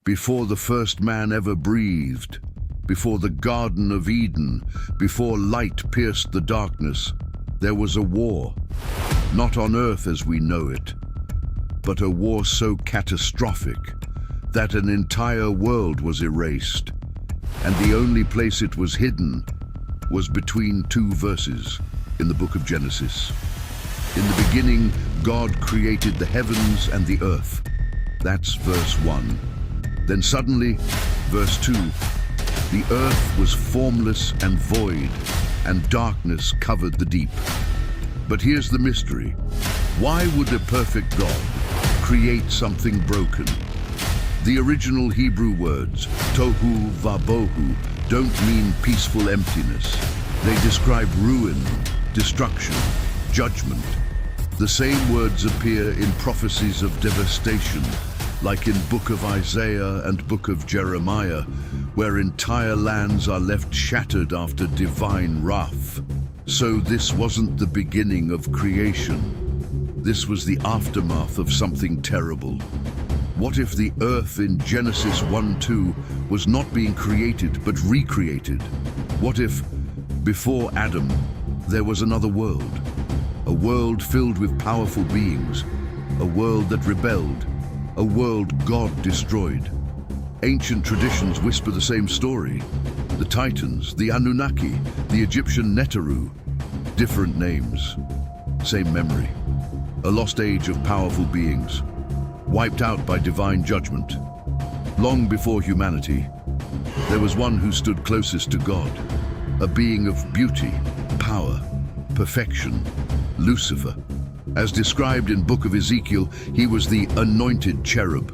before the first man ever breathed, before the Garden of Eden, before light pierced the darkness, there was a war, not on earth as we know it, but a war so catastrophic that an entire world was erased, and the only place it was hidden was between two verses in the book of Genesis. In the beginning, God created the heavens and the earth. That's verse 1. Then suddenly, verse 2, the earth was formless and void, and darkness covered the deep. But here's the mystery. Why would a perfect God create something broken? The original Hebrew words, tohu vabohu, don't mean peaceful emptiness. They describe ruin, destruction, judgment. The same words appear in prophecies of devastation, like in Book of Isaiah and Book of Jeremiah, where entire lands are left shattered after divine wrath. So this wasn't the beginning of creation. This was the aftermath of something terrible. What if the earth in Genesis 1:2 was not being created but recreated? What if, before Adam, there was another world? A world filled with powerful beings, a world that rebelled, a world God destroyed. Ancient traditions whisper the same story. The Titans, the Anunnaki, the Egyptian Neteru, different names, same memory. A lost age of powerful beings, wiped out by divine judgment. Long before humanity, there was one who stood closest to God, a being of beauty, power, perfection, Lucifer. As described in Book of Ezekiel, he was the anointed cherub,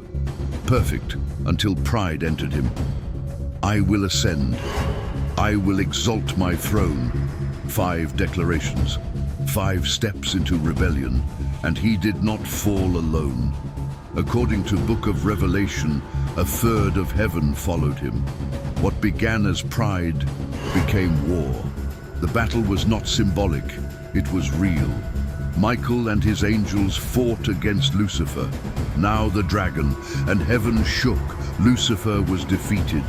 perfect until pride entered him. I will ascend. I will exalt my throne. 5 declarations, 5 steps into rebellion, and he did not fall alone. According to Book of Revelation, 1/3 of heaven followed him. What began as pride became war. The battle was not symbolic, it was real. Michael and his angels fought against Lucifer, now the dragon, and heaven shook. Lucifer was defeated,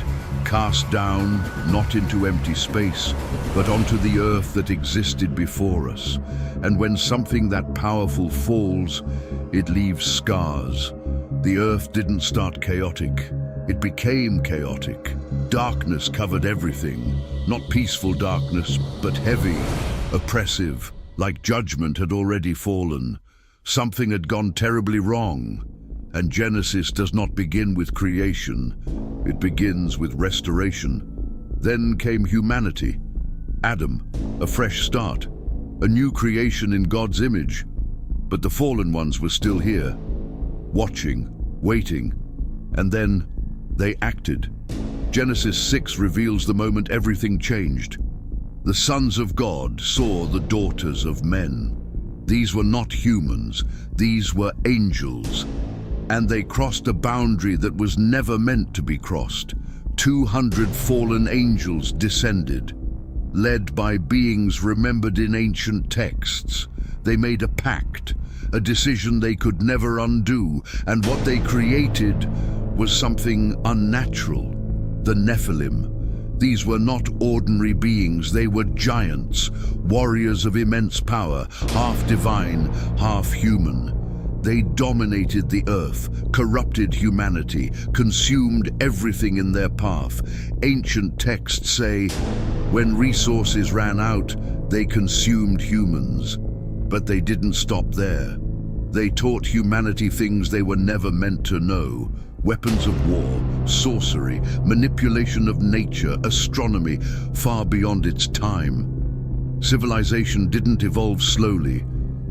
cast down, not into empty space, but onto the earth that existed before us. And when something that powerful falls, it leaves scars. The earth didn't start chaotic, it became chaotic. Darkness covered everything, not peaceful darkness, but heavy, oppressive, like judgment had already fallen. Something had gone terribly wrong. And Genesis does not begin with creation, it begins with restoration. Then came humanity, Adam, a fresh start, a new creation in God's image. But the fallen ones were still here, watching, waiting, and then they acted. Genesis 6 reveals the moment everything changed. The sons of God saw the daughters of men. These were not humans, these were angels. And they crossed a boundary that was never meant to be crossed. 200 fallen angels descended, led by beings remembered in ancient texts. They made a pact, a decision they could never undo, and what they created was something unnatural, the Nephilim. These were not ordinary beings, they were giants, warriors of immense power, half divine, half human. They dominated the earth, corrupted humanity, consumed everything in their path. Ancient texts say, when resources ran out, they consumed humans. But they didn't stop there. They taught humanity things they were never meant to know. Weapons of war, sorcery, manipulation of nature, astronomy, far beyond its time. Civilization didn't evolve slowly.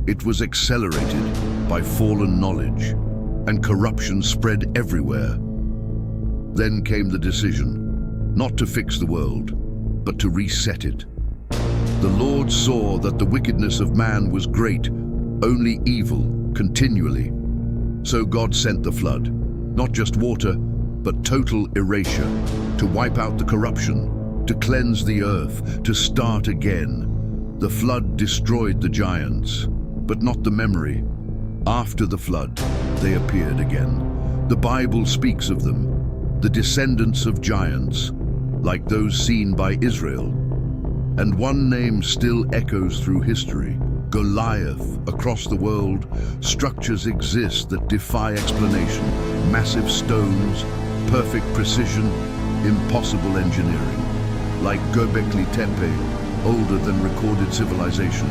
It was accelerated by fallen knowledge, and corruption spread everywhere. Then came the decision, not to fix the world, but to reset it. The Lord saw that the wickedness of man was great, only evil, continually. So God sent the flood, not just water, but total erasure, to wipe out the corruption, to cleanse the earth, to start again. The flood destroyed the giants, but not the memory. After the flood, they appeared again. The Bible speaks of them. the descendants of giants, like those seen by Israel. And one name still echoes through history: Goliath. Across the world, structures exist that defy explanation. Massive stones, perfect precision, impossible engineering. Like Göbekli Tepe, older than recorded civilization,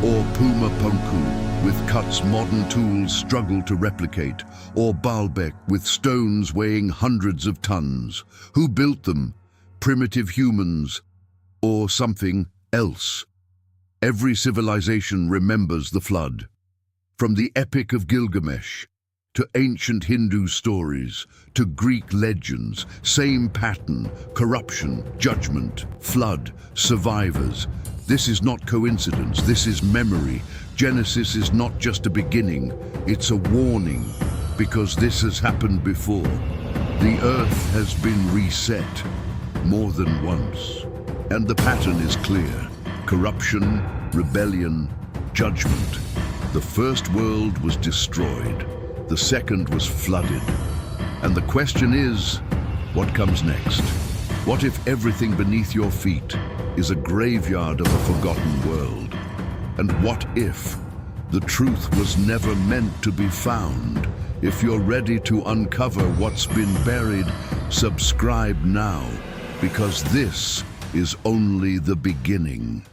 or Puma, Punku, with cuts modern tools struggle to replicate, or Baalbek, with stones weighing hundreds of tons. Who built them? Primitive humans, or something else? Every civilization remembers the flood. From the Epic of Gilgamesh, to ancient Hindu stories, to Greek legends, same pattern: corruption, judgment, flood, survivors. This is not coincidence, this is memory. Genesis is not just a beginning, it's a warning, because this has happened before. The earth has been reset more than once, and the pattern is clear: corruption, rebellion, judgment. The first world was destroyed, the second was flooded. And the question is, what comes next? What if everything beneath your feet is a graveyard of a forgotten world? And what if the truth was never meant to be found? If you're ready to uncover what's been buried, subscribe now, because this is only the beginning.